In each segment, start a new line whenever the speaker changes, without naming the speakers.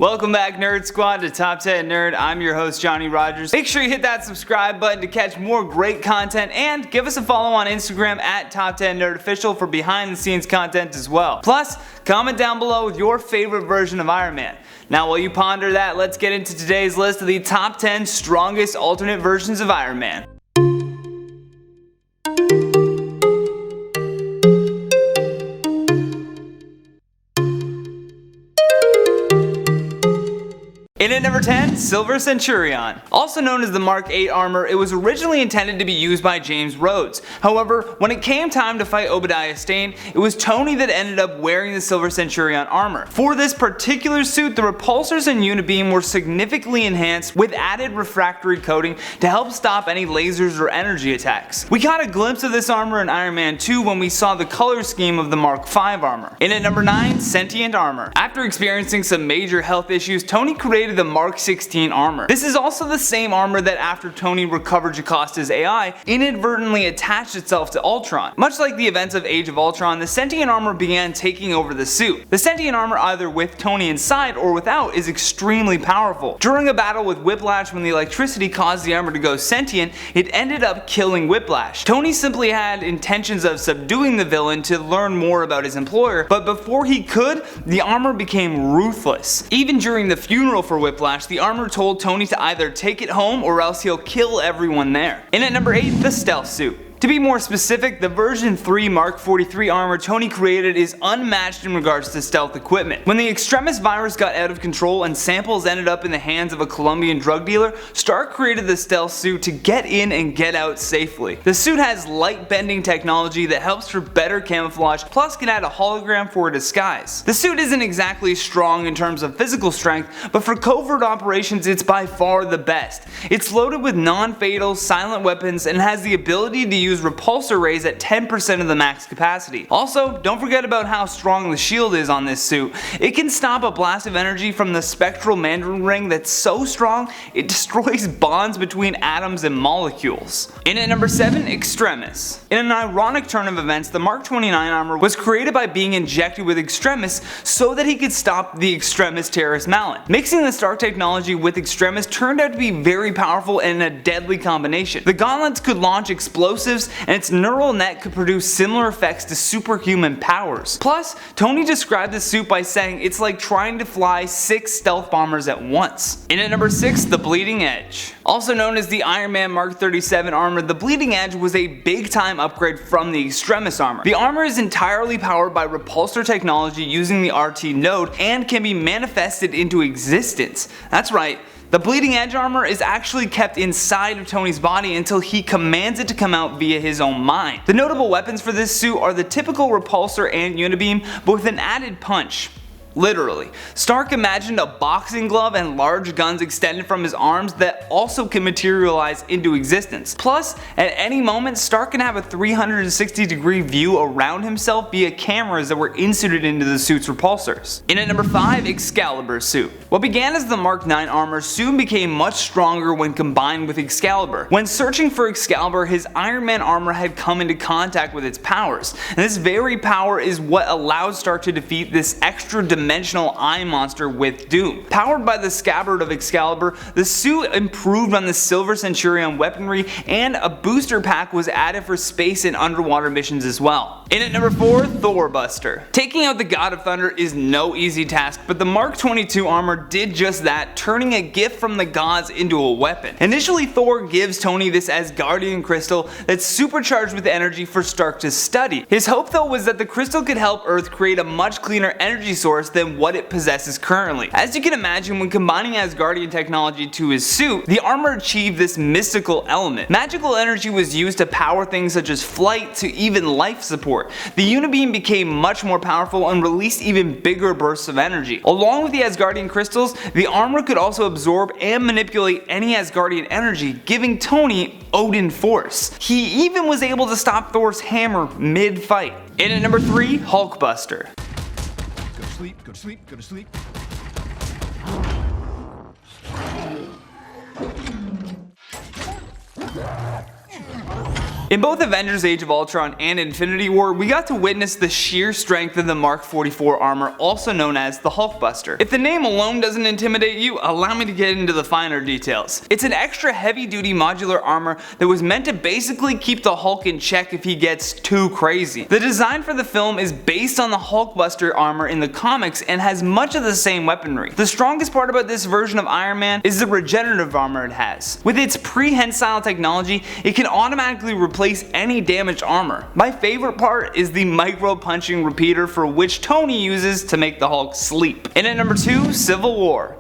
Welcome back, Nerd Squad, to Top 10 Nerd. I'm your host, Johnny Rogers. Make sure you hit that subscribe button to catch more great content, and give us a follow on Instagram at Top 10 Nerd Official for behind the scenes content as well. Plus, comment down below with your favorite version of Iron Man. Now, while you ponder that, let's get into today's list of the top 10 strongest alternate versions of Iron Man. In at number 10, Silver Centurion. Also known as the Mark 8 armor, it was originally intended to be used by James Rhodes. However, when it came time to fight Obadiah Stane, it was Tony that ended up wearing the Silver Centurion armor. For this particular suit, the repulsors and unibeam were significantly enhanced with added refractory coating to help stop any lasers or energy attacks. We got a glimpse of this armor in Iron Man 2 when we saw the color scheme of the Mark 5 armor. In at number 9, Sentient armor. After experiencing some major health issues, Tony created the Mark 16 armor. This is also the same armor that, after Tony recovered Jocasta AI, inadvertently attached itself to Ultron. Much like the events of Age of Ultron, the Sentient armor began taking over the suit. The Sentient armor, either with Tony inside or without, is extremely powerful. During a battle with Whiplash, when the electricity caused the armor to go sentient, it ended up killing Whiplash. Tony simply had intentions of subduing the villain to learn more about his employer, but before he could, the armor became ruthless. Even during the funeral for Whiplash, the armor told Tony to either take it home or else he'll kill everyone there. In at number 8, the stealth suit. To be more specific, the version 3 Mark 43 armor Tony created is unmatched in regards to stealth equipment. When the Extremis virus got out of control and samples ended up in the hands of a Colombian drug dealer, Stark created the stealth suit to get in and get out safely. The suit has light bending technology that helps for better camouflage, plus can add a hologram for a disguise. The suit isn't exactly strong in terms of physical strength, but for covert operations it's by far the best. It's loaded with non-fatal, silent weapons and has the ability to use repulsor rays at 10% of the max capacity. Also, don't forget about how strong the shield is on this suit. It can stop a blast of energy from the spectral Mandarin ring that's so strong it destroys bonds between atoms and molecules. In at number 7, Extremis. In an ironic turn of events, the Mark 29 armor was created by being injected with Extremis so that he could stop the Extremis Terris Malin. Mixing the Stark technology with Extremis turned out to be very powerful and a deadly combination. The gauntlets could launch explosives, and its neural net could produce similar effects to superhuman powers. Plus, Tony described the suit by saying it's like trying to fly 6 stealth bombers at once. In at number 6, the Bleeding Edge. Also known as the Iron Man Mark 37 armor, the Bleeding Edge was a big time upgrade from the Extremis armor. The armor is entirely powered by repulsor technology using the RT node and can be manifested into existence. That's right. The Bleeding Edge armor is actually kept inside of Tony's body until he commands it to come out via his own mind. The notable weapons for this suit are the typical repulsor and unibeam, but with an added punch. Literally. Stark imagined a boxing glove and large guns extended from his arms that also can materialize into existence. Plus, at any moment, Stark can have a 360-degree view around himself via cameras that were inserted into the suit's repulsors. In at number 5, Excalibur suit. What began as the Mark 9 armor soon became much stronger when combined with Excalibur. When searching for Excalibur, his Iron Man armor had come into contact with its powers, and this very power is what allowed Stark to defeat this extra-dimensional eye monster with Doom. Powered by the scabbard of Excalibur, the suit improved on the Silver Centurion weaponry, and a booster pack was added for space and underwater missions as well. In at number 4, Thor Buster. Taking out the God of Thunder is no easy task, but the Mark 22 armor did just that, turning a gift from the gods into a weapon. Initially, Thor gives Tony this Asgardian crystal that's supercharged with energy for Stark to study. His hope though was that the crystal could help Earth create a much cleaner energy source than what it possesses currently. As you can imagine, when combining Asgardian technology to his suit, the armor achieved this mystical element. Magical energy was used to power things such as flight to even life support. The unibeam became much more powerful and released even bigger bursts of energy. Along with the Asgardian crystals, the armor could also absorb and manipulate any Asgardian energy, giving Tony Odin force. He even was able to stop Thor's hammer mid-fight. In at number 3, Hulkbuster.
Go to sleep, go to sleep, go to sleep.
In both Avengers Age of Ultron and Infinity War, we got to witness the sheer strength of the Mark 44 armor, also known as the Hulkbuster. If the name alone doesn't intimidate you, allow me to get into the finer details. It's an extra heavy-duty modular armor that was meant to basically keep the Hulk in check if he gets too crazy. The design for the film is based on the Hulkbuster armor in the comics and has much of the same weaponry. The strongest part about this version of Iron Man is the regenerative armor it has. With its prehensile technology, it can automatically replace any damaged armor. My favorite part is the micro-punching repeater, for which Tony uses to make the Hulk sleep. And at number 2, Civil War.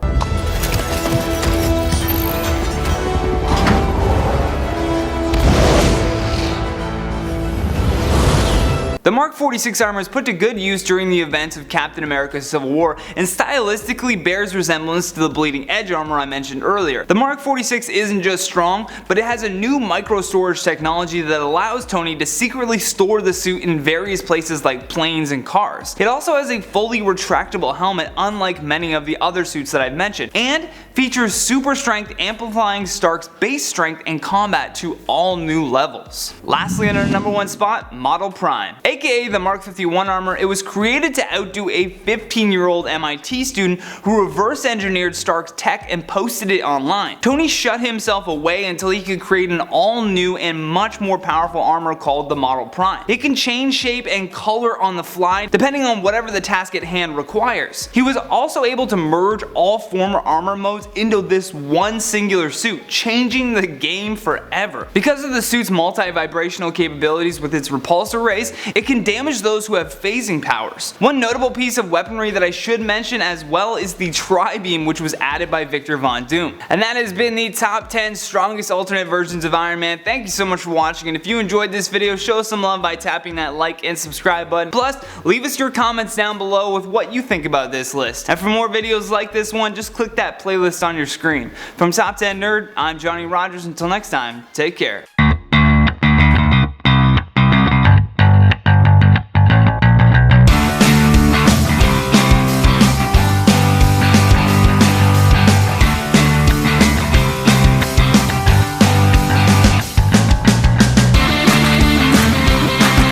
The Mark 46 armor is put to good use during the events of Captain America's Civil War and stylistically bears resemblance to the bleeding edge armor I mentioned earlier. The Mark 46 isn't just strong, but it has a new micro storage technology that allows Tony to secretly store the suit in various places like planes and cars. It also has a fully retractable helmet, unlike many of the other suits that I've mentioned, and features super strength, amplifying Stark's base strength and combat to all new levels. Lastly, in our number 1 spot, Model Prime. AKA the Mark 51 armor, it was created to outdo a 15-year-old MIT student who reverse engineered Stark's tech and posted it online. Tony shut himself away until he could create an all-new and much more powerful armor called the Model Prime. It can change shape and color on the fly depending on whatever the task at hand requires. He was also able to merge all former armor modes into this one singular suit, changing the game forever. Because of the suit's multi-vibrational capabilities with its repulsor rays, it can damage those who have phasing powers. One notable piece of weaponry that I should mention as well is the Tri-Beam, which was added by Victor Von Doom. And that has been the top 10 strongest alternate versions of Iron Man. Thank you so much for watching, and if you enjoyed this video, show some love by tapping that like and subscribe button. Plus, leave us your comments down below with what you think about this list. And for more videos like this one, just click that playlist on your screen. From Top 10 Nerd, I'm Johnny Rogers. Until next time, take care.